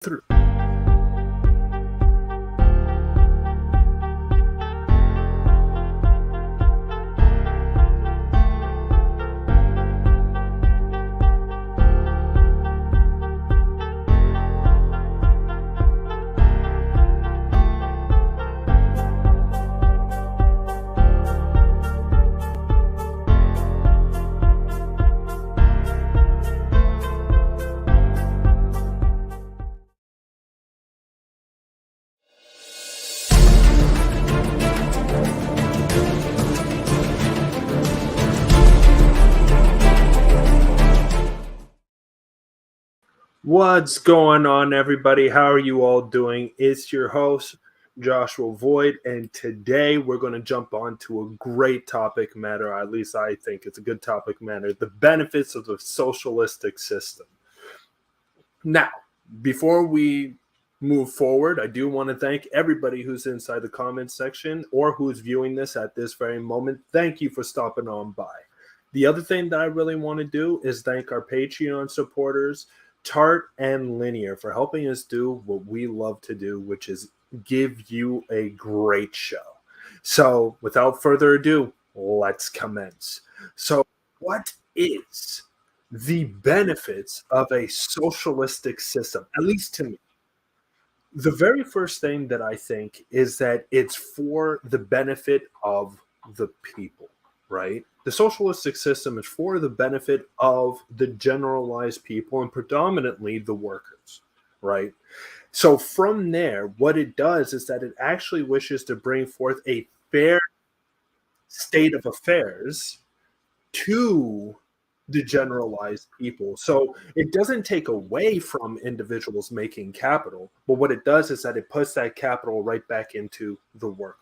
Through. What's going on, everybody? How are you all doing? It's your host, Joshua Voigt, and today we're going to jump on to a great topic matter. At least I think it's a good topic matter: the benefits of the socialistic system. Now, before we move forward, I do want to thank everybody who's inside the comments section or who's viewing this at this very moment. Thank you for stopping on by. The other thing that I really want to do is thank our Patreon supporters, TART and Linear, for helping us do what we love to do, which is give you a great show. So without further ado, let's commence. So what is the benefits of a socialistic system, at least to me? The very first thing that I think is that it's for the benefit of the people, right? The socialistic system is for the benefit of the generalized people and predominantly the workers, right? So from there, what it does is that it actually wishes to bring forth a fair state of affairs to the generalized people. So it doesn't take away from individuals making capital, but what it does is that it puts that capital right back into the workers.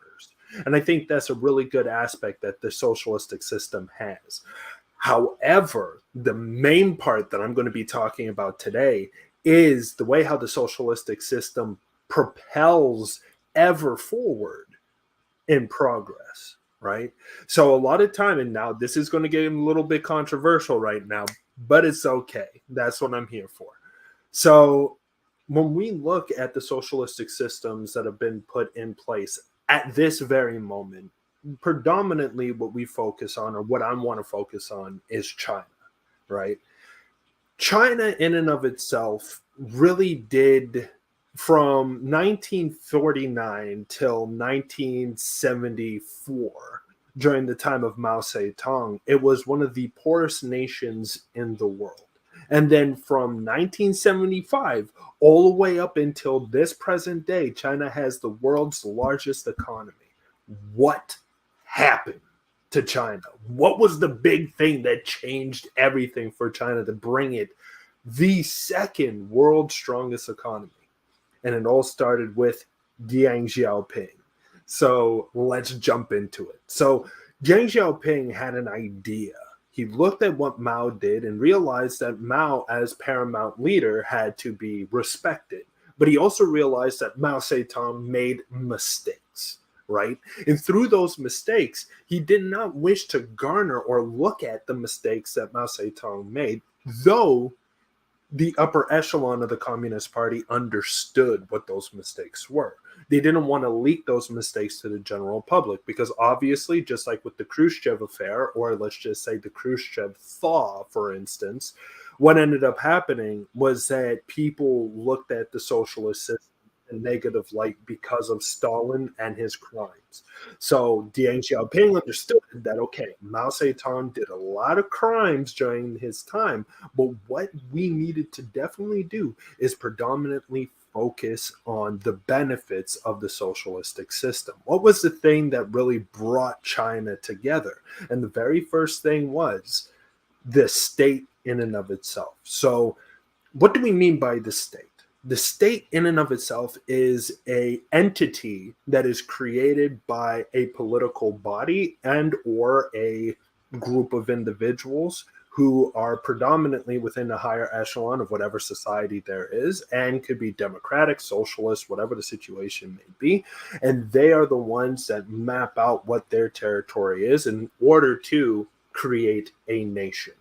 And I think that's a really good aspect that the socialistic system has. However, the main part that I'm going to be talking about today is the way how the socialistic system propels ever forward in progress. Right. So a lot of time, and now this is going to get a little bit controversial right now, but it's okay. That's what I'm here for. So when we look at the socialistic systems that have been put in place at this very moment, predominantly what we focus on, or what I want to focus on, is China. Right. China in and of itself really did, from 1949 till 1974, during the time of Mao Zedong, it was one of the poorest nations in the world. And then from 1975 all the way up until this present day, China has the world's largest economy. What happened to China? What was the big thing that changed everything for China to bring it the second world's strongest economy? And it all started with Deng Xiaoping. So let's jump into it. So Deng Xiaoping had an idea. He looked at what Mao did and realized that Mao, as paramount leader, had to be respected. But he also realized that Mao Zedong made mistakes, right? And through those mistakes, he did not wish to garner or look at the mistakes that Mao Zedong made, though the upper echelon of the Communist Party understood what those mistakes were. They didn't want to leak those mistakes to the general public because obviously, just like with the Khrushchev affair, or let's just say the Khrushchev thaw, for instance, what ended up happening was that people looked at the socialist system in a negative light because of Stalin and his crimes. So Deng Xiaoping understood that, okay, Mao Zedong did a lot of crimes during his time, but what we needed to definitely do is predominantly focus on the benefits of the socialistic system. What was the thing that really brought China together? And the very first thing was the state in and of itself. So what do we mean by the state? The state in and of itself is an entity that is created by a political body and or a group of individuals who are predominantly within the higher echelon of whatever society there is, and could be democratic, socialist, whatever the situation may be. And they are the ones that map out what their territory is in order to create a nation.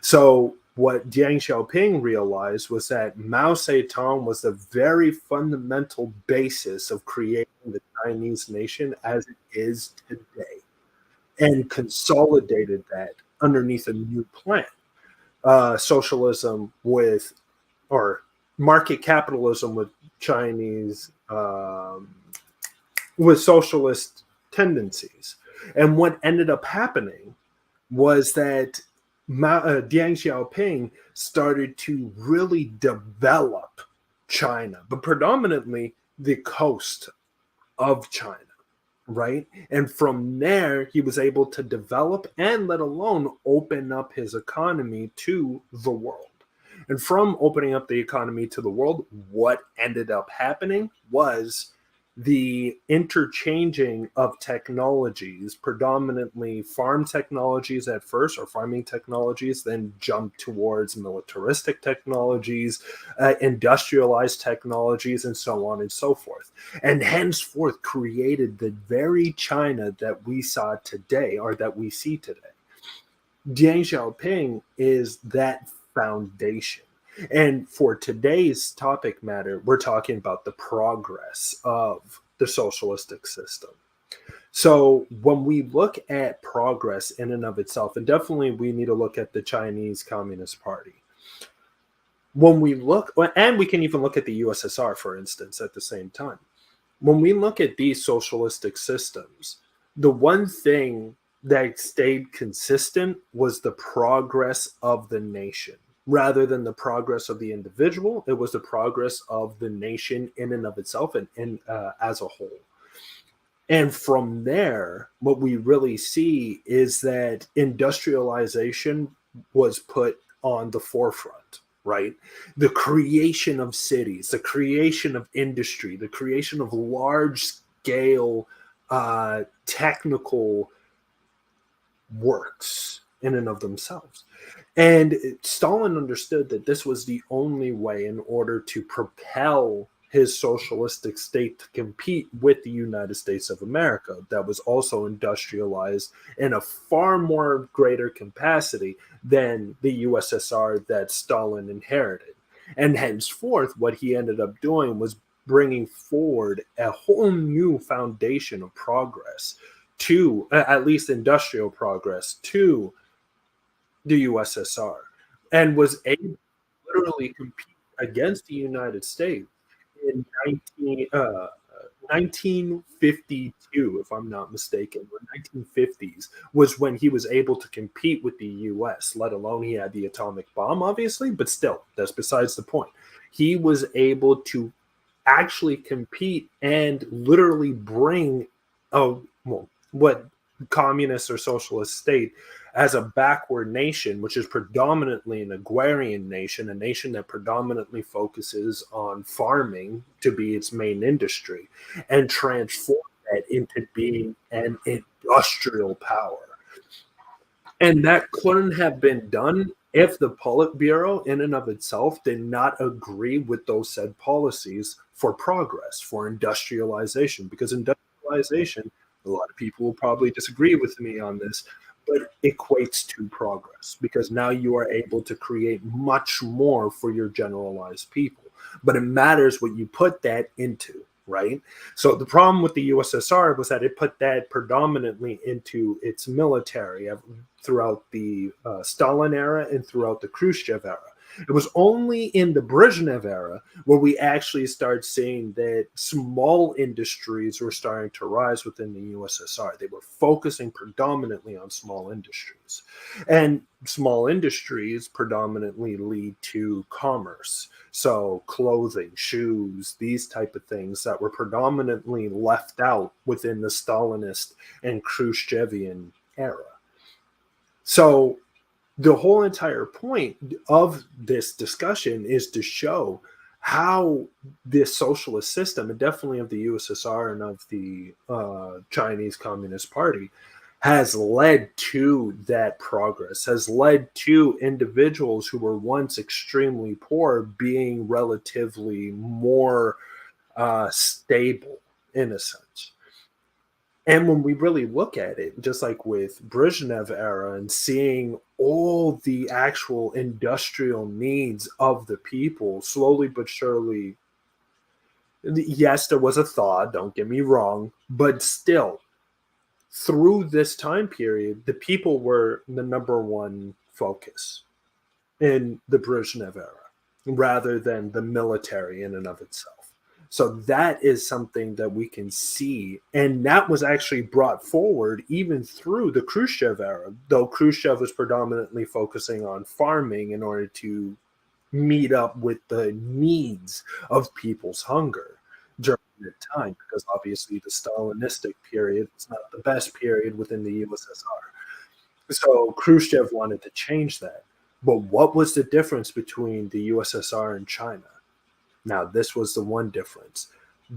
So what Deng Xiaoping realized was that Mao Zedong was the very fundamental basis of creating the Chinese nation as it is today, and consolidated that underneath a new plan, socialism with, or market capitalism with Chinese, with socialist tendencies. And what ended up happening was that Deng Xiaoping started to really develop China, but predominantly the coast of China, right? And from there, he was able to develop and let alone open up his economy to the world. And from opening up the economy to the world, what ended up happening was the interchanging of technologies, predominantly farm technologies at first, or farming technologies, then jumped towards militaristic technologies, industrialized technologies, and so on and so forth. And henceforth created the very China that we saw today, or that we see today. Deng Xiaoping is that foundation. And for today's topic matter, we're talking about the progress of the socialistic system. So when we look at progress in and of itself, and definitely we need to look at the Chinese Communist Party. When we look, and we can even look at the USSR, for instance, at the same time. When we look at these socialistic systems, the one thing that stayed consistent was the progress of the nation. Rather than the progress of the individual, it was the progress of the nation in and of itself, and as a whole. And from there, what we really see is that industrialization was put on the forefront, right? The creation of cities, the creation of industry, the creation of large scale technical works in and of themselves. And Stalin understood that this was the only way in order to propel his socialistic state to compete with the United States of America, that was also industrialized in a far more greater capacity than the USSR that Stalin inherited. And henceforth, what he ended up doing was bringing forward a whole new foundation of progress, to at least industrial progress, to the USSR, and was able to literally compete against the United States in 1952, if I'm not mistaken, or 1950s, was when he was able to compete with the US, let alone he had the atomic bomb, obviously, but still, that's besides the point. He was able to actually compete and literally bring what communist or socialist state as a backward nation, which is predominantly an agrarian nation, a nation that predominantly focuses on farming to be its main industry, and transform that into being an industrial power. And that couldn't have been done if the Politburo in and of itself did not agree with those said policies for progress, for industrialization, because industrialization, a lot of people will probably disagree with me on this, but equates to progress, because now you are able to create much more for your generalized people. But it matters what you put that into, right? So the problem with the USSR was that it put that predominantly into its military throughout the Stalin era and throughout the Khrushchev era. It was only in the Brezhnev era where we actually start seeing that small industries were starting to rise within the USSR. They were focusing predominantly on small industries. And small industries predominantly lead to commerce. So clothing, shoes, these type of things that were predominantly left out within the Stalinist and Khrushchevian era. So the whole entire point of this discussion is to show how this socialist system, and definitely of the USSR and of the Chinese Communist Party, has led to that progress, has led to individuals who were once extremely poor being relatively more stable, in a sense. And when we really look at it, just like with Brezhnev era and seeing all the actual industrial needs of the people slowly but surely, yes, there was a thaw, don't get me wrong, but still, through this time period, the people were the number one focus in the Brezhnev era rather than the military in and of itself. So that is something that we can see. And that was actually brought forward even through the Khrushchev era, though Khrushchev was predominantly focusing on farming in order to meet up with the needs of people's hunger during that time, because obviously the Stalinistic period is not the best period within the USSR. So Khrushchev wanted to change that. But what was the difference between the USSR and China? Now, this was the one difference.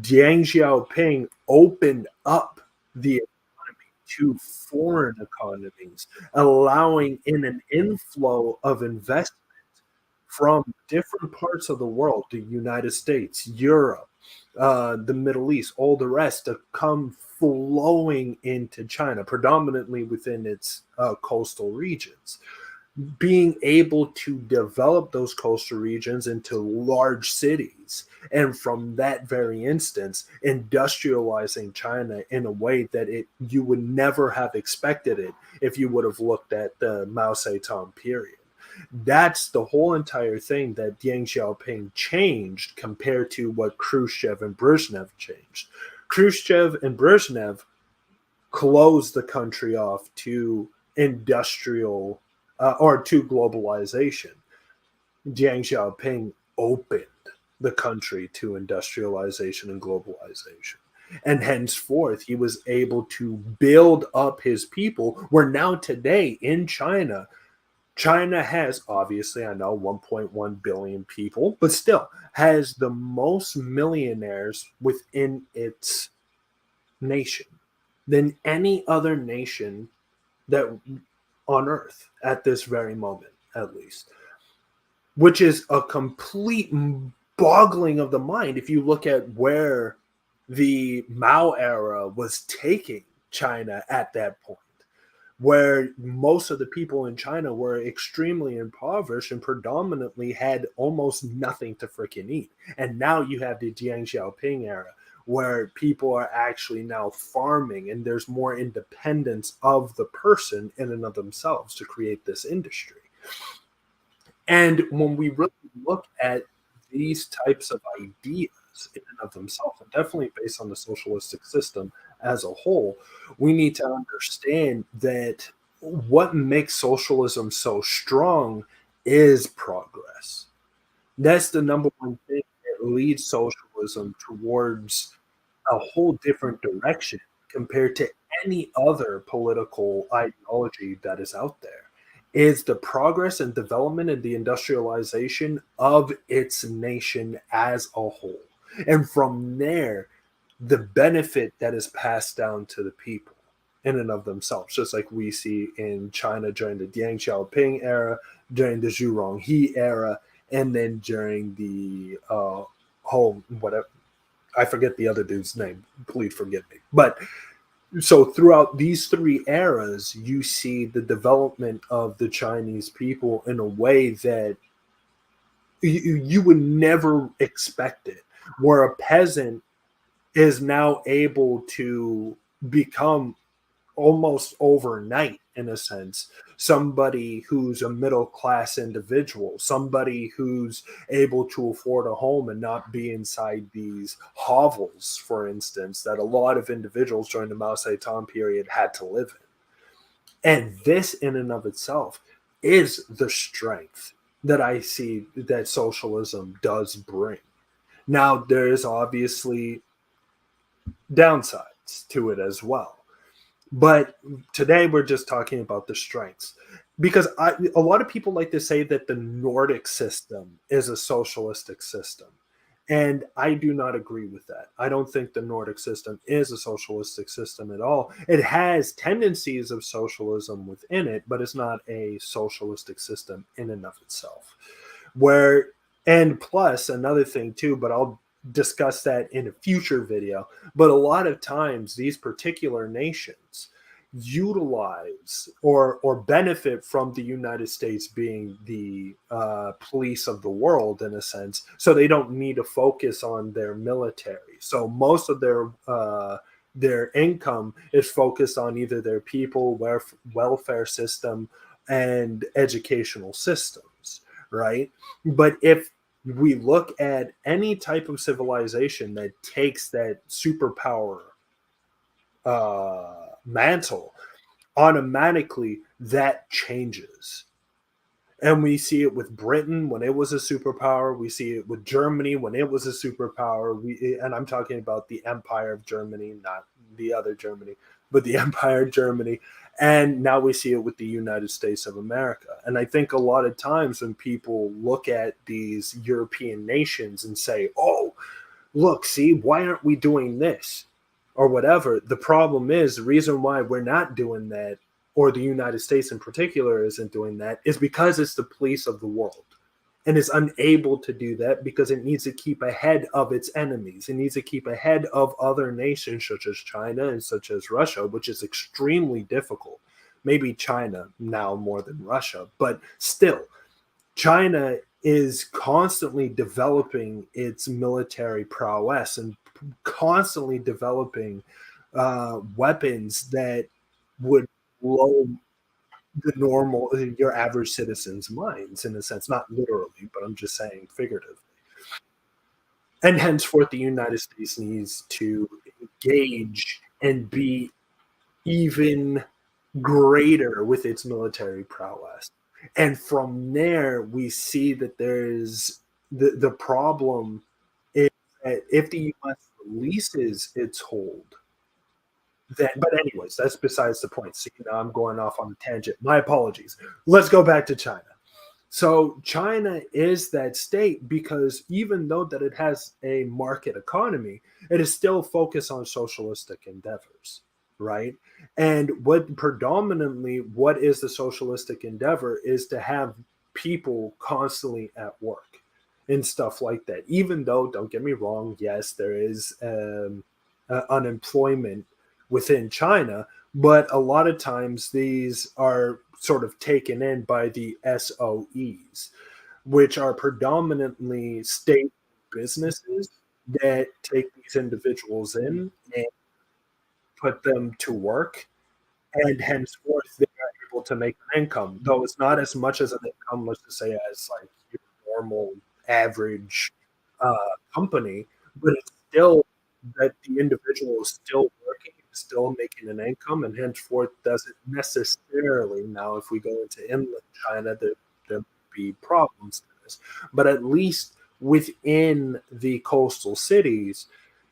Deng Xiaoping opened up the economy to foreign economies, allowing in an inflow of investment from different parts of the world, the United States, Europe, the Middle East, all the rest to come flowing into China, predominantly within its coastal regions. Being able to develop those coastal regions into large cities, and from that very instance, industrializing China in a way that you would never have expected it if you would have looked at the Mao Zedong period. That's the whole entire thing that Deng Xiaoping changed compared to what Khrushchev and Brezhnev changed. Khrushchev and Brezhnev closed the country off to industrial or to globalization. Deng Xiaoping opened the country to industrialization and globalization. And henceforth, he was able to build up his people. Where now, today in China, China has, obviously, I know 1.1 billion people, but still has the most millionaires within its nation than any other nation that on earth at this very moment, at least, which is a complete boggling of the mind if you look at where the Mao era was taking China at that point, where most of the people in China were extremely impoverished and predominantly had almost nothing to freaking eat. And now you have the Deng Xiaoping era, where people are actually now farming and there's more independence of the person in and of themselves to create this industry. And when we really look at these types of ideas in and of themselves, and definitely based on the socialistic system as a whole, we need to understand that what makes socialism so strong is progress. That's the number one thing that leads socialism towards a whole different direction compared to any other political ideology that is out there, is the progress and development and the industrialization of its nation as a whole. And from there, the benefit that is passed down to the people in and of themselves, just like we see in China during the Deng Xiaoping era, during the Zhu Ronghe era, and then during the whole whatever, I forget the other dude's name. Please forgive me. But so throughout these three eras, you see the development of the Chinese people in a way that you would never expect it, where a peasant is now able to become almost overnight, in a sense, somebody who's a middle class individual, somebody who's able to afford a home and not be inside these hovels, for instance, that a lot of individuals during the Mao Zedong period had to live in. And this, in and of itself, is the strength that I see that socialism does bring. Now, there is obviously downsides to it as well. But today we're just talking about the strengths, because a lot of people like to say that the Nordic system is a socialistic system. And I do not agree with that. I don't think the Nordic system is a socialistic system at all. It has tendencies of socialism within it, but it's not a socialistic system in and of itself. Where, and plus another thing too, but discuss that in a future video. But a lot of times, these particular nations utilize or benefit from the United States being the police of the world in a sense, so they don't need to focus on their military. So most of their income is focused on either their people, welfare system, and educational systems, right? But if we look at any type of civilization that takes that superpower mantle, automatically that changes. And we see it with Britain when it was a superpower. We see it with Germany when it was a superpower. And I'm talking about the Empire of Germany, not the other Germany, but the Empire of Germany. And now we see it with the United States of America. And I think a lot of times when people look at these European nations and say, oh, look, see, why aren't we doing this? Or whatever. The problem is the reason why we're not doing that, or the United States in particular isn't doing that, is because it's the police of the world and is unable to do that because it needs to keep ahead of its enemies. It needs to keep ahead of other nations such as China and such as Russia, which is extremely difficult. Maybe China now more than Russia, but still, China is constantly developing its military prowess and constantly developing weapons that would blow the normal, your average citizen's minds in a sense, not literally, but I'm just saying figurative. And henceforth, the United States needs to engage and be even greater with its military prowess. And from there, we see that there's the problem is that if the US releases its hold, then, but anyways, that's besides the point. See, now I'm going off on a tangent. My apologies. Let's go back to China. So China is that state because even though that it has a market economy, it is still focused on socialistic endeavors, right? And what is the socialistic endeavor is to have people constantly at work and stuff like that. Even though, don't get me wrong, yes, there is unemployment within China, but a lot of times these are sort of taken in by the SOEs, which are predominantly state businesses that take these individuals in and put them to work, and henceforth they are able to make an income, though it's not as much as an income, let's just say, as like your normal average uh, company, but it's still that the individual is still working, still making an income, and henceforth doesn't necessarily. Now, if we go into inland China, there may be problems to this, but at least within the coastal cities,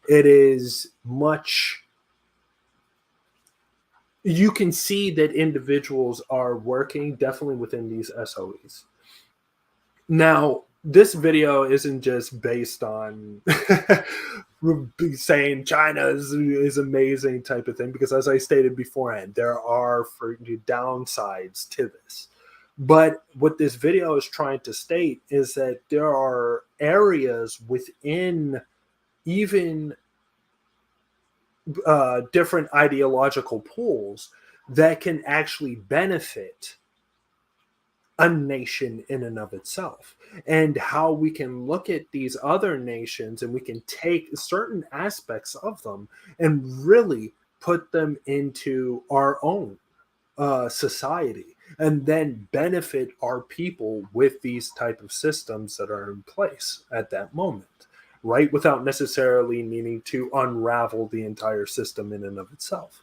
it is much. You can see that individuals are working definitely within these SOEs. Now, this video isn't just based on saying China is amazing type of thing, because as I stated beforehand, there are downsides to this. But what this video is trying to state is that there are areas within even different ideological pools that can actually benefit a nation in and of itself, and how we can look at these other nations and we can take certain aspects of them and really put them into our own society, and then benefit our people with these type of systems that are in place at that moment, right, without necessarily needing to unravel the entire system in and of itself.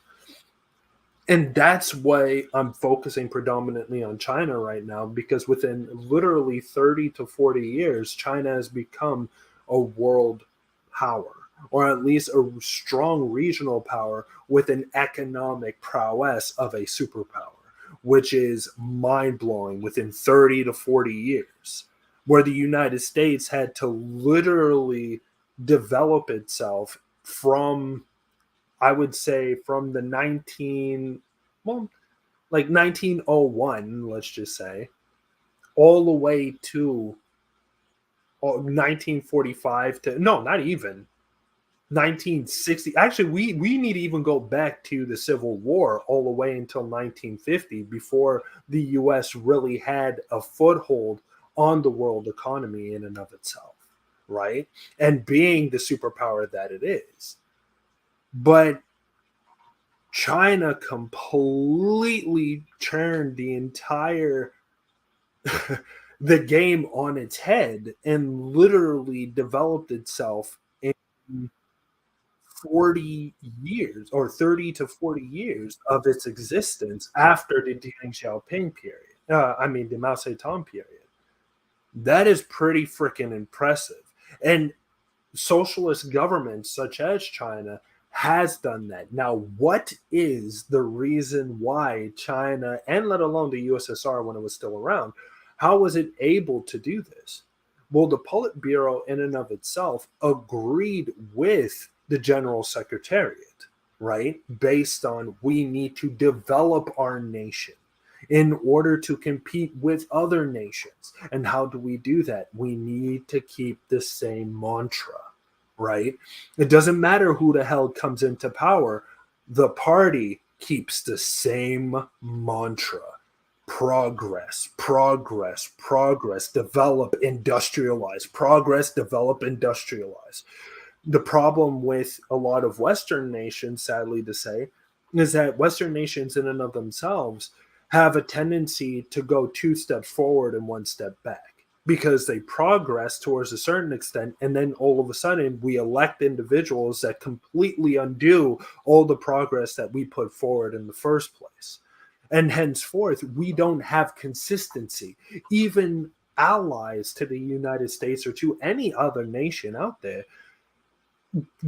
And that's why I'm focusing predominantly on China right now, because within literally 30 to 40 years, China has become a world power, or at least a strong regional power with an economic prowess of a superpower, which is mind blowing within 30 to 40 years, where the United States had to literally develop itself from, I would say, from the 1901, let's just say, all the way to 1945 to no, not even 1960. Actually, we need to even go back to the Civil War all the way until 1950 before the US really had a foothold on the world economy in and of itself, right? And being the superpower that it is. But China completely turned the entire the game on its head and literally developed itself in 40 years or 30 to 40 years of its existence after the Deng Xiaoping period. The Mao Zedong period. That is pretty freaking impressive. And socialist governments such as China has done that. Now, what is the reason why China, and let alone the USSR when it was still around, how was it able to do this? Well, the Politburo in and of itself agreed with the General Secretariat, right? Based on we need to develop our nation in order to compete with other nations. And how do we do that? We need to keep the same mantra, right? It doesn't matter who the hell comes into power, the party keeps the same mantra. Progress, progress, progress, develop, industrialize, progress, develop, industrialize. The problem with a lot of Western nations, sadly to say, is that Western nations in and of themselves have a tendency to go two steps forward and one step back because they progress towards a certain extent, and then all of a sudden we elect individuals that completely undo all the progress that we put forward in the first place. And henceforth, we don't have consistency. Even allies to the United States or to any other nation out there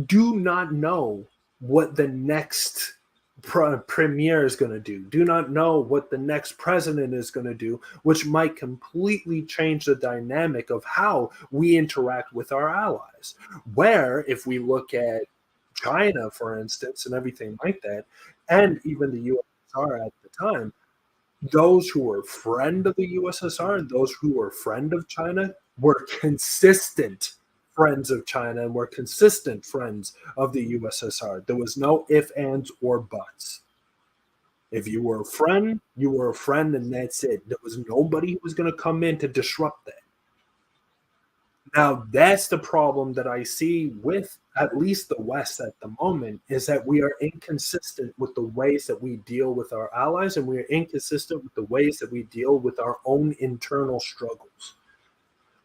do not know what the next premier is going to do not know what the next president is going to do, which might completely change the dynamic of how we interact with our allies. Where if we look at China, for instance, and everything like that, and even the USSR at the time, those who were friend of the USSR and those who were friend of China were consistent friends of China and were consistent friends of the USSR. There was no ifs, ands, or buts. If you were a friend, you were a friend, and that's it. There was nobody who was going to come in to disrupt that. Now, that's the problem that I see with at least the West at the moment, is that we are inconsistent with the ways that we deal with our allies, and we are inconsistent with the ways that we deal with our own internal struggles.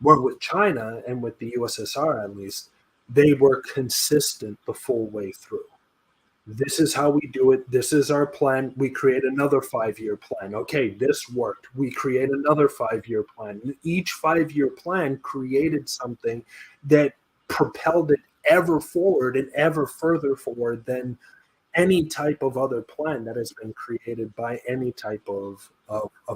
Where with China and with the USSR, at least, they were consistent the full way through. This is how we do it. This is our plan. We create another 5-year plan. Okay, this worked. We create another 5-year plan. Each 5-year plan created something that propelled it ever forward and ever further forward than any type of other plan that has been created by any type of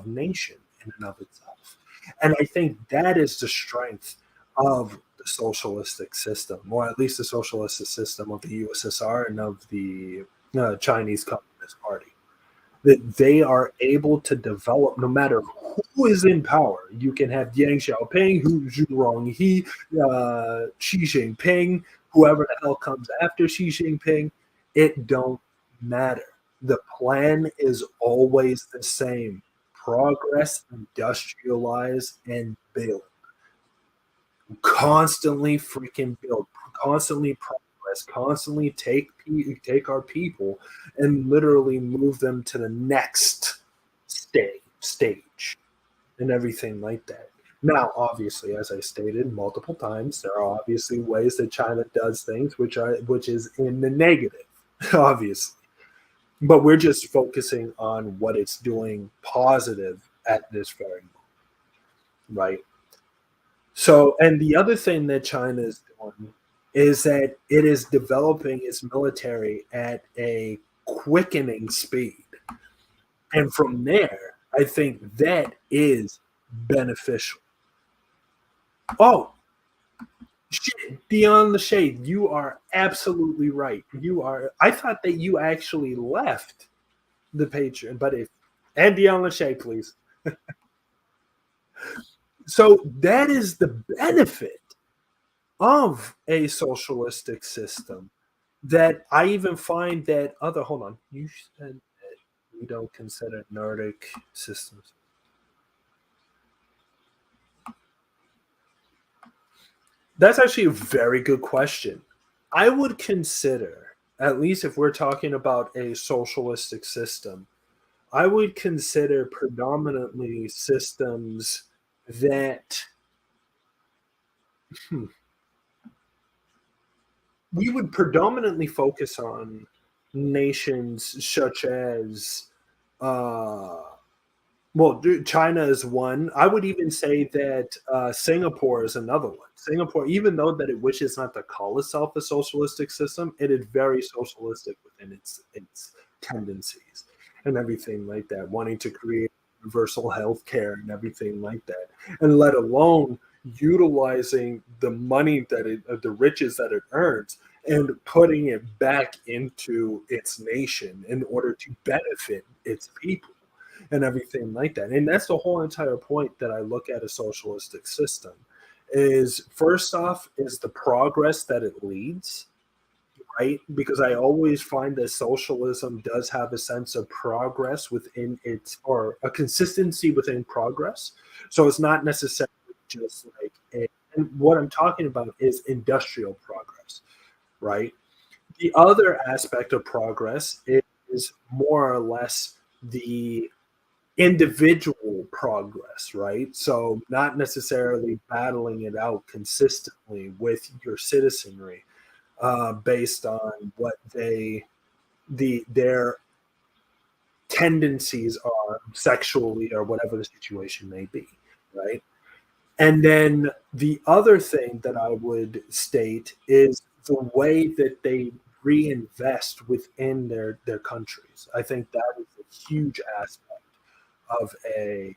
nation in and of itself. And I think that is the strength of the socialistic system, or at least the socialist system of the USSR and of the Chinese Communist Party. That they are able to develop, no matter who is in power. You can have Deng Xiaoping, Zhu Ronghi, Xi Jinping, whoever the hell comes after Xi Jinping. It don't matter. The plan is always the same. Progress, industrialize, and build. Constantly freaking build, constantly progress, constantly take our people and literally move them to the next stage and everything like that. Now, obviously, as I stated multiple times, there are obviously ways that China does things which is in the negative, obviously. But we're just focusing on what it's doing positive at this very moment, right? So, and the other thing that China is doing is that it is developing its military at a quickening speed. And from there, I think that is beneficial. Oh, shit, Beyond the Shade, you are absolutely right. You are. I thought that you actually left the Patreon, but if and Beyond the Shade, please. So that is the benefit of a socialistic system that I even find that other hold on, you said we don't consider Nordic systems. That's actually a very good question. I would consider, at least if we're talking about a socialistic system, I would consider predominantly systems that hmm, we would predominantly focus on nations such as uh, well, China is one. I would even say that Singapore is another one. Singapore, even though that it wishes not to call itself a socialistic system, it is very socialistic within its tendencies and everything like that, wanting to create universal health care and everything like that, and let alone utilizing the money that the riches that it earns and putting it back into its nation in order to benefit its people and everything like that. And that's the whole entire point that I look at a socialistic system is first off is the progress that it leads, right? Because I always find that socialism does have a sense of progress within its or a consistency within progress. So it's not necessarily just like and what I'm talking about is industrial progress, right? The other aspect of progress is more or less the individual progress, right? So not necessarily battling it out consistently with your citizenry based on what their tendencies are sexually or whatever the situation may be, right? And then the other thing that I would state is the way that they reinvest within their countries. I think that is a huge aspect of a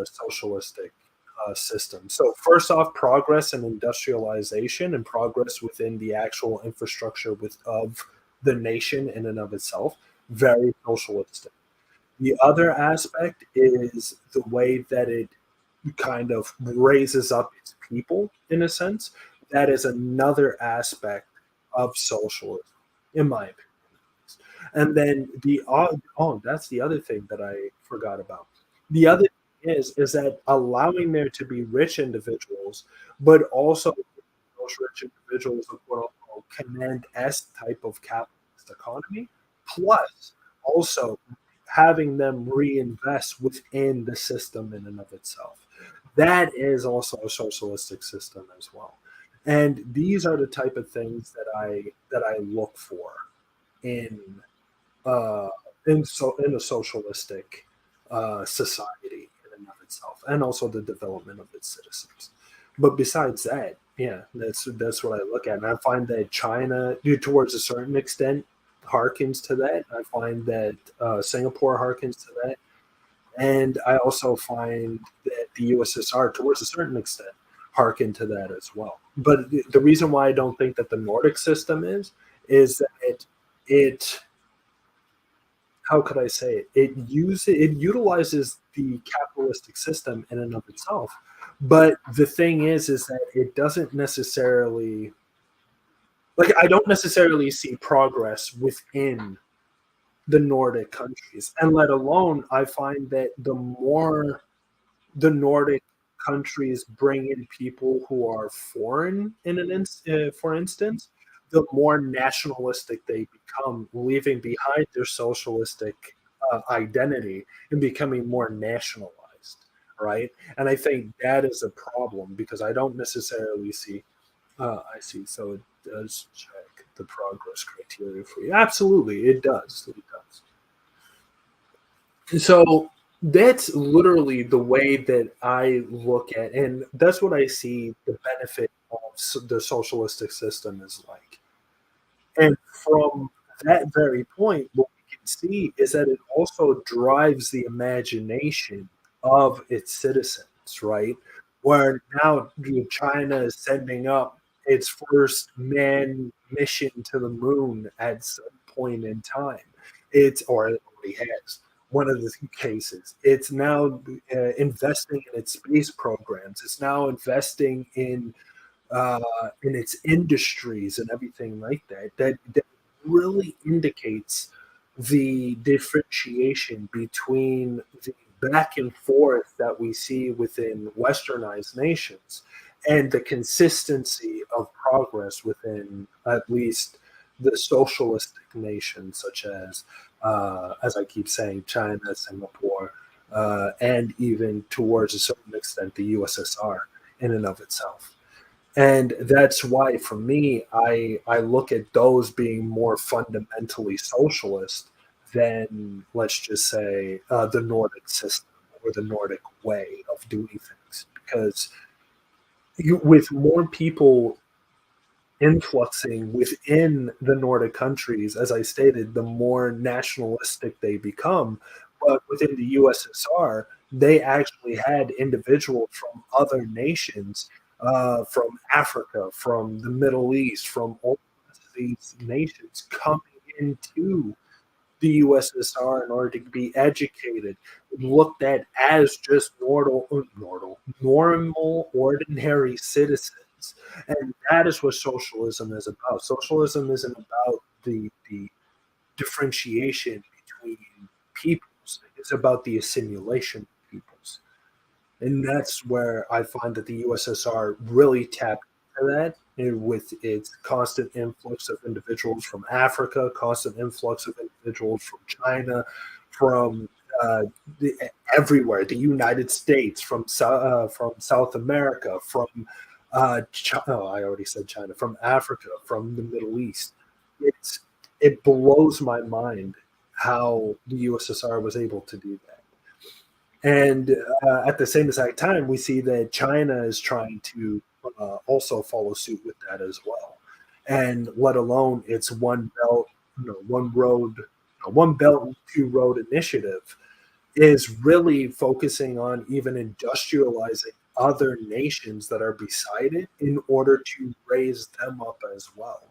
socialistic system. So first off, progress and industrialization and progress within the actual infrastructure of the nation in and of itself, very socialistic. The other aspect is the way that it kind of raises up its people in a sense. That is another aspect of socialism, in my opinion. And then that's the other thing that I forgot about. The other thing is that allowing there to be rich individuals, but also those rich individuals of what I'll call command S type of capitalist economy, plus also having them reinvest within the system in and of itself. That is also a socialistic system as well. And these are the type of things that I look for in uh, in a socialistic society in and of itself, and also the development of its citizens. But besides that, yeah, that's what I look at, and I find that China, towards a certain extent, harkens to that. I find that Singapore harkens to that, and I also find that the USSR, towards a certain extent, harken to that as well. But the reason why I don't think that the Nordic system is that it how could I say it? It utilizes the capitalistic system in and of itself. But the thing is that it doesn't necessarily like I don't necessarily see progress within the Nordic countries. And let alone I find that the more the Nordic countries bring in people who are foreign for instance, the more nationalistic they become, leaving behind their socialistic identity and becoming more nationalized, right? And I think that is a problem because I don't necessarily see. I see. So it does check the progress criteria for you. Absolutely, it does. It does. So that's literally the way that I look at, and that's what I see the benefit of the socialistic system is like. And from that very point, what we can see is that it also drives the imagination of its citizens, right? Where now China is sending up its first man mission to the moon at some point in time. Or it already has one of the cases. It's now investing in its space programs. It's now investing in uh, in its industries and everything like that, that really indicates the differentiation between the back and forth that we see within westernized nations and the consistency of progress within at least the socialistic nations, such as I keep saying, China, Singapore, and even towards a certain extent, the USSR in and of itself. And that's why, for me, I look at those being more fundamentally socialist than, let's just say, the Nordic system or the Nordic way of doing things. Because with more people influxing within the Nordic countries, as I stated, the more nationalistic they become. But within the USSR, they actually had individuals from other nations, from Africa, from the Middle East, from all of these nations coming into the USSR in order to be educated, looked at as just normal, ordinary citizens. And that is what socialism is about. Socialism isn't about the differentiation between peoples, it's about the assimilation of peoples. And that's where I find that the USSR really tapped into that, and with its constant influx of individuals from Africa, constant influx of individuals from China, from uh, the, everywhere, the United States, from South America, from oh, I already said China, from Africa, from the Middle East. It's it blows my mind how the USSR was able to do that. And at the same exact time, we see that China is trying to also follow suit with that as well. And let alone its one belt, one road, one belt, two road initiative is really focusing on even industrializing other nations that are beside it in order to raise them up as well.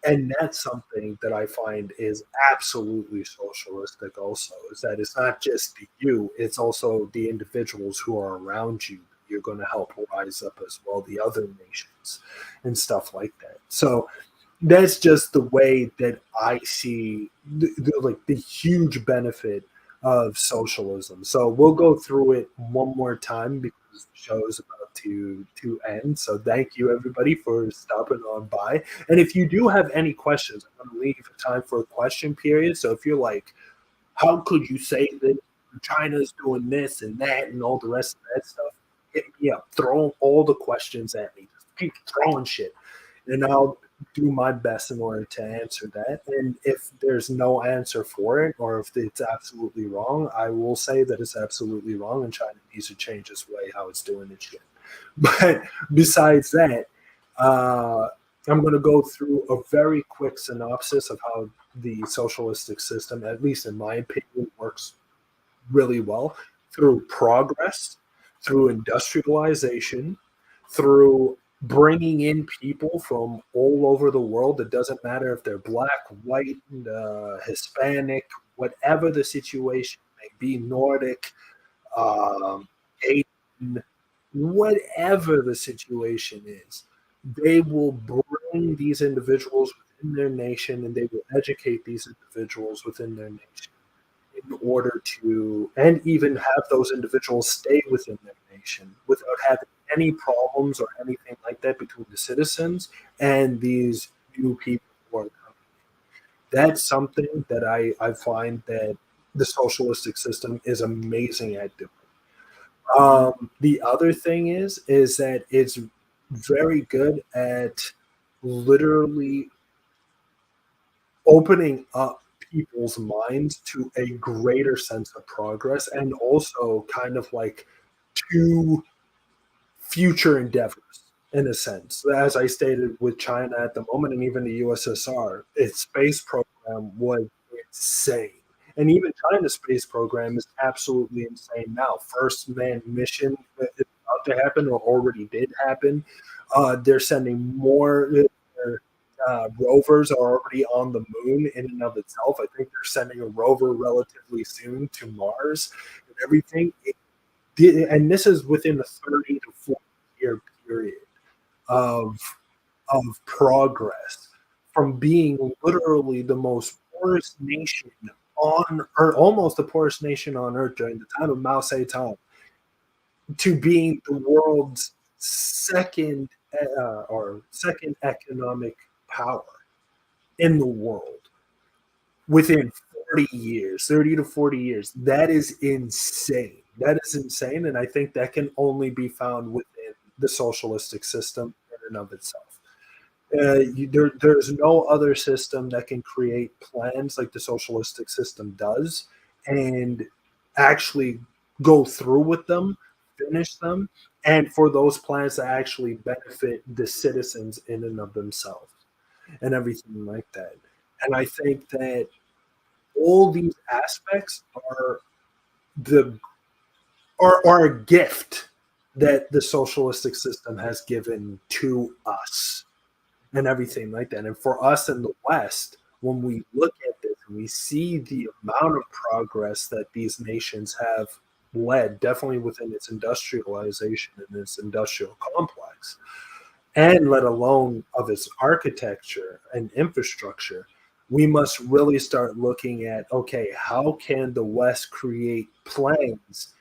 And that's something that I find is absolutely socialistic also, is that it's not just you, it's also the individuals who are around you. You're going to help rise up as well, the other nations and stuff like that. So that's just the way that I see the huge benefit of socialism. So we'll go through it one more time because the show is about to end. So thank you everybody for stopping on by. And if you do have any questions, I'm going to leave time for a question period. So if you're like, how could you say that China's doing this and that and all the rest of that stuff? Hit me up. Throw all the questions at me. Just keep throwing shit. And I'll do my best in order to answer that. And if there's no answer for it, or if it's absolutely wrong, I will say that it's absolutely wrong and China needs to change its way, how it's doing its shit. But besides that, uh, I'm going to go through a very quick synopsis of how the socialistic system, at least in my opinion, works really well through progress, through industrialization, through bringing in people from all over the world. It doesn't matter if they're black, white, Hispanic, whatever the situation may be, Nordic, Asian, whatever the situation is, they will bring these individuals within their nation and they will educate these individuals within their nation in order to, and even have those individuals stay within their nation without having any problems or anything like that between the citizens and these new people who are coming. That's something that I find that the socialistic system is amazing at doing. The other thing is that it's very good at literally opening up people's minds to a greater sense of progress and also kind of like to future endeavors in a sense. As I stated with China at the moment and even the USSR, its space program was insane. And even China's space program is absolutely insane now. First manned mission is about to happen or already did happen. They're sending more. Rovers are already on the moon in and of itself. I think they're sending a rover relatively soon to Mars and everything. And this is within a 30 to 40 year period. of progress from being literally the most poorest nation on or almost the poorest nation on earth during the time of Mao Zedong to being the world's second economic power in the world within 40 years, 30 to 40 years. That is insane. That is insane. And I think that can only be found within the socialistic system in and of itself. There's no other system that can create plans like the socialistic system does and actually go through with them, finish them, and for those plans to actually benefit the citizens in and of themselves and everything like that. And I think that all these aspects the are a gift that the socialistic system has given to us and everything like that. And for us in the West, when we look at this and we see the amount of progress that these nations have led, definitely within its industrialization and its industrial complex, and let alone of its architecture and infrastructure, we must really start looking at, okay, how can the West create plans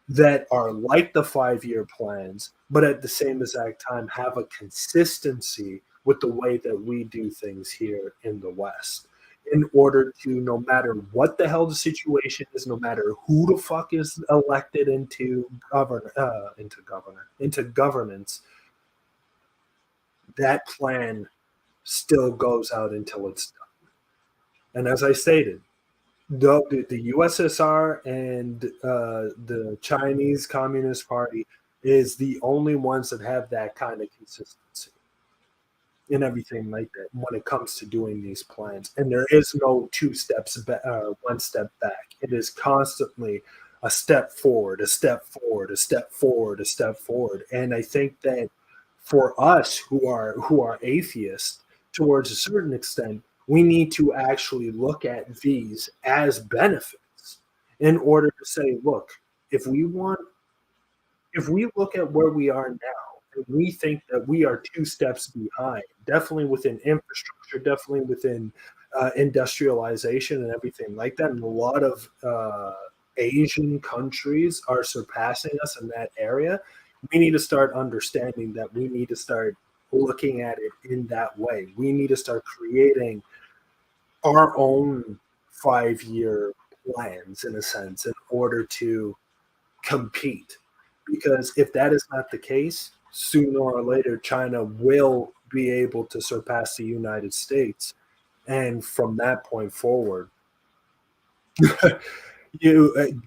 that are like the 5-year plans, but at the same exact time have a consistency with the way that we do things here in the West, in order to, no matter what the hell the situation is, no matter who the fuck is elected into governance, that plan still goes out until it's done. And as I stated, the USSR and the Chinese Communist Party is the only ones that have that kind of consistency and everything like that when it comes to doing these plans. And there is no one step back. It is constantly a step forward, a step forward, a step forward, a step forward. And I think that for us who are atheists, towards a certain extent, we need to actually look at these as benefits in order to say, look, if we look at where we are now and we think that we are 2 steps behind, definitely within infrastructure, definitely within industrialization and everything like that, and a lot of Asian countries are surpassing us in that area, we need to start understanding that we need to start looking at it in that way. We need to start creating our own 5-year plans, in a sense, in order to compete. Because if that is not the case, sooner or later, China will be able to surpass the United States. And from that point forward,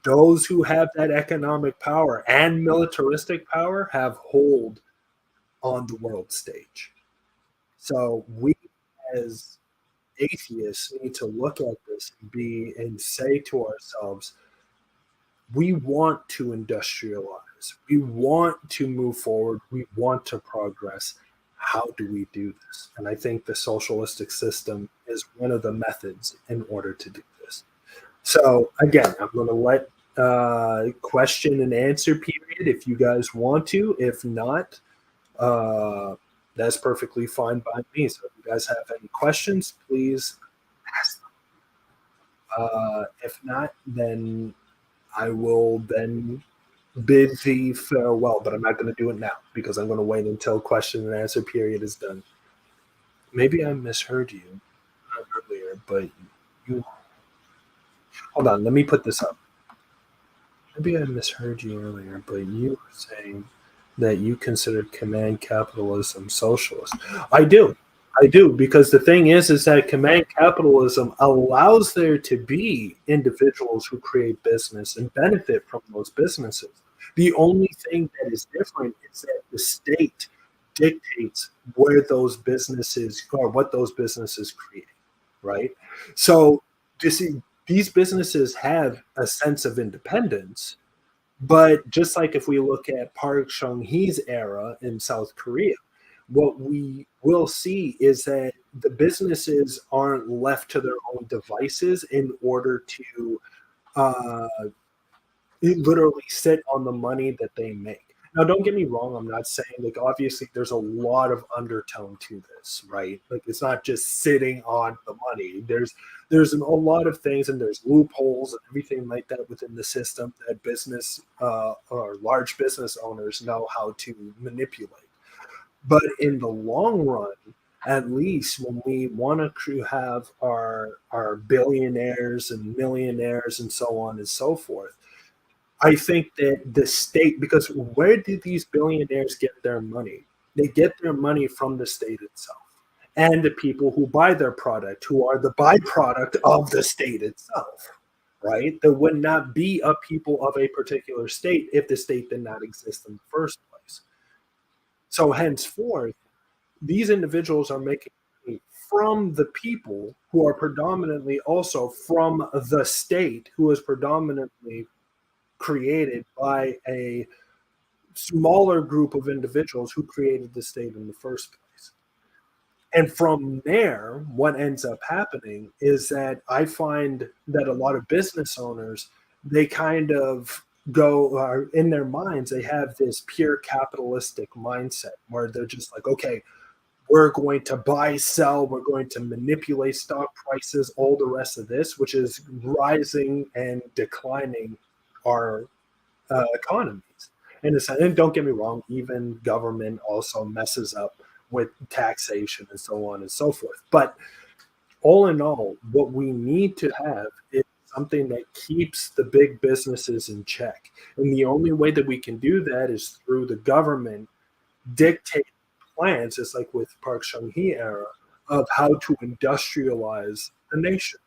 those who have that economic power and militaristic power have hold on the world stage. So we, as atheists, need to look at this and say to ourselves, we want to industrialize, we want to move forward, we want to progress. How do we do this? And I think the socialistic system is one of the methods in order to do this. So again, I'm going to let question and answer period if you guys want to. If not, that's perfectly fine by me. So if you guys have any questions, please ask them. If not, then I will then bid thee farewell, but I'm not going to do it now because I'm going to wait until question and answer period is done. Maybe I misheard you earlier, but you hold on. Let me put this up. Maybe I misheard you earlier, but you were saying that you considered command capitalism socialist. I do. I do, because the thing is that command capitalism allows there to be individuals who create business and benefit from those businesses. The only thing that is different is that the state dictates where those businesses or what those businesses create, right? So these businesses have a sense of independence, but just like if we look at Park Chung-hee's era in South Korea, what we will see is that the businesses aren't left to their own devices in order to literally sit on the money that they make. Now, don't get me wrong. I'm not saying, like, obviously there's a lot of undertone to this, right? Like, it's not just sitting on the money. There's a lot of things, and there's loopholes and everything like that within the system that business or large business owners know how to manipulate. But in the long run, at least when we want to have our billionaires and millionaires and so on and so forth, I think that the state, because where do these billionaires get their money? They get their money from the state itself and the people who buy their product, who are the byproduct of the state itself, right? There would not be a people of a particular state if the state did not exist in the first place. So, henceforth, these individuals are making money from the people who are predominantly also from the state, who is predominantly created by a smaller group of individuals who created the state in the first place. And from there, what ends up happening is that I find that a lot of business owners, they kind of go in their minds, they have this pure capitalistic mindset where they're just like, okay, we're going to buy, sell, we're going to manipulate stock prices, all the rest of this, which is rising and declining our economies. And don't get me wrong, even government also messes up with taxation and so on and so forth. But all in all, what we need to have is something that keeps the big businesses in check. And the only way that we can do that is through the government dictating plans, just like with Park Chung-hee era, of how to industrialize the nation.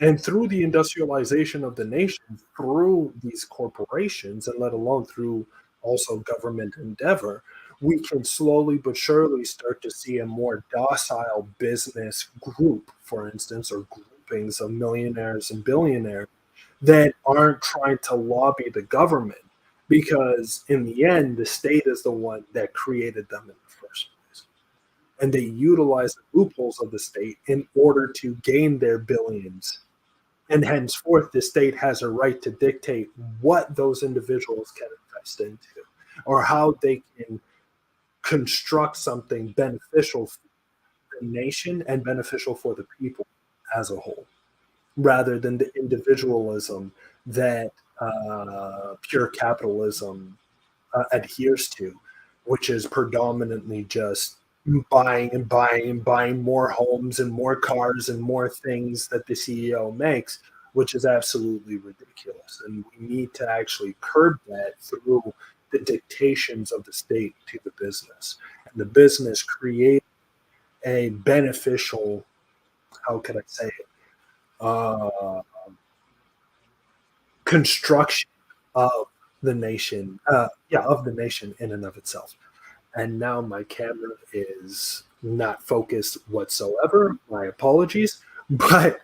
And through the industrialization of the nation, through these corporations, and let alone through also government endeavor, we can slowly but surely start to see a more docile business group, for instance, or groupings of millionaires and billionaires that aren't trying to lobby the government. Because in the end, the state is the one that created them in the first place. And they utilize the loopholes of the state in order to gain their billions, and henceforth the state has a right to dictate what those individuals can invest into or how they can construct something beneficial for the nation and beneficial for the people as a whole, rather than the individualism that pure capitalism adheres to, which is predominantly just buying and buying and buying more homes and more cars and more things that the CEO makes, which is absolutely ridiculous. And we need to actually curb that through the dictations of the state to the business. And the business create a beneficial, how could I say it, construction of the nation, of the nation in and of itself. And now my camera is not focused whatsoever. My apologies. But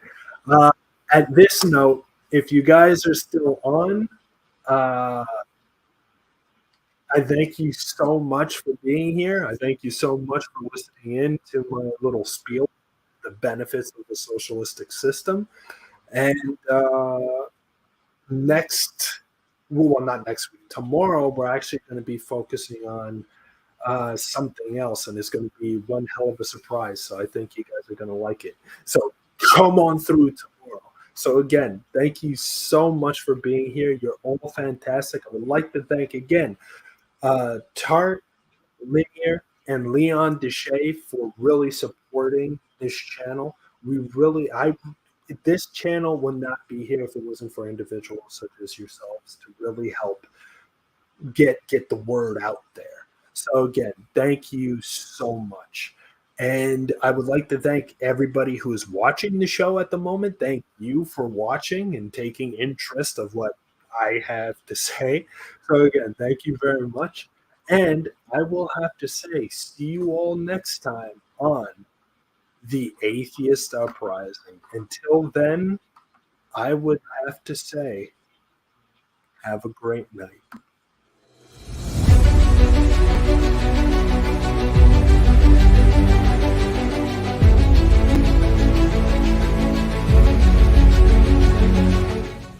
uh, at this note, if you guys are still on, uh, I thank you so much for being here. I thank you so much for listening in to my little spiel, the benefits of the socialistic system. And next, well, not next week, tomorrow, we're actually going to be focusing on something else, and it's going to be one hell of a surprise. So I think you guys are going to like it. So come on through tomorrow. So again, thank you so much for being here. You're all fantastic. I would like to thank again TART, Linear, and Leon Deshay for really supporting this channel. We really, this channel would not be here if it wasn't for individuals such as yourselves to really help get the word out there. So again, thank you so much. And I would like to thank everybody who is watching the show at the moment. Thank you for watching and taking interest of what I have to say. So again, thank you very much. And I will have to say, see you all next time on the Atheist Uprising. Until then, I would have to say, have a great night.